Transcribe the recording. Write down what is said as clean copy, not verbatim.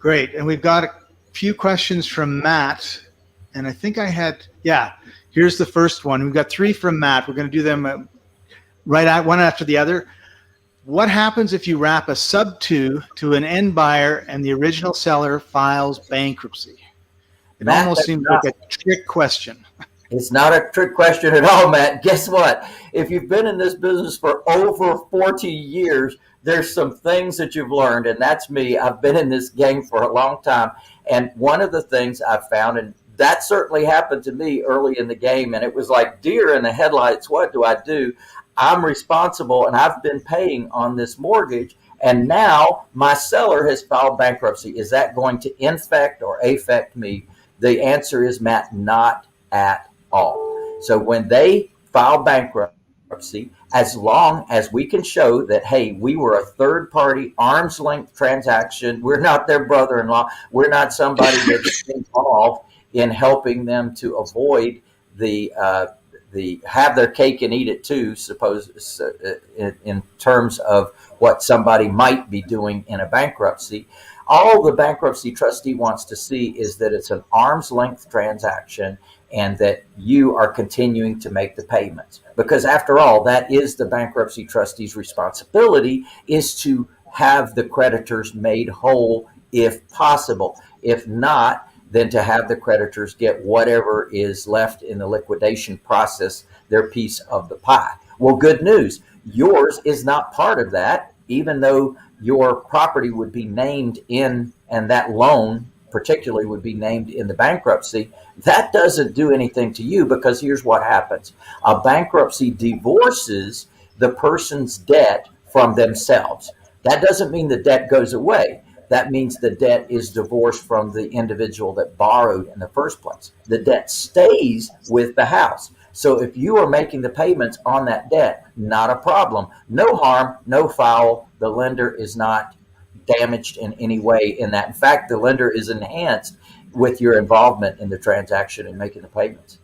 Great. And we've got a few questions from Matt. And I think here's the first one. We've got 3 from Matt. We're going to do them one after the other. What happens if you wrap a sub 2 to an end buyer and the original seller files bankruptcy? It Matt, almost seems like a trick question. It's not a trick question at all, Matt. Guess what? If you've been in this business for over 40 years, there's some things that you've learned, and that's me. I've been in this game for a long time, and one of the things I've found, and that certainly happened to me early in the game, and it was like deer in the headlights. What do I do? I'm responsible, and I've been paying on this mortgage, and now my seller has filed bankruptcy. Is that going to infect or affect me? The answer is, Matt, not at all. So when they file bankruptcy, as long as we can show that, hey, we were a third party, arm's length transaction, we're not their brother-in-law, we're not somebody that's involved in helping them to avoid the have their cake and eat it too, in terms of what somebody might be doing in a bankruptcy. All the bankruptcy trustee wants to see is that it's an arm's length transaction and that you are continuing to make the payments. Because after all, that is the bankruptcy trustee's responsibility, is to have the creditors made whole if possible. If not, then to have the creditors get whatever is left in the liquidation process, their piece of the pie. Well, good news, yours is not part of that, even though your property would be named in, and that loan particularly would be named in the bankruptcy. That doesn't do anything to you, because here's what happens. A bankruptcy divorces the person's debt from themselves. That doesn't mean the debt goes away. That means the debt is divorced from the individual that borrowed in the first place. The debt stays with the house. So if you are making the payments on that debt, not a problem. No harm, no foul. The lender is not damaged in any way in that. In fact, the lender is enhanced with your involvement in the transaction and making the payments.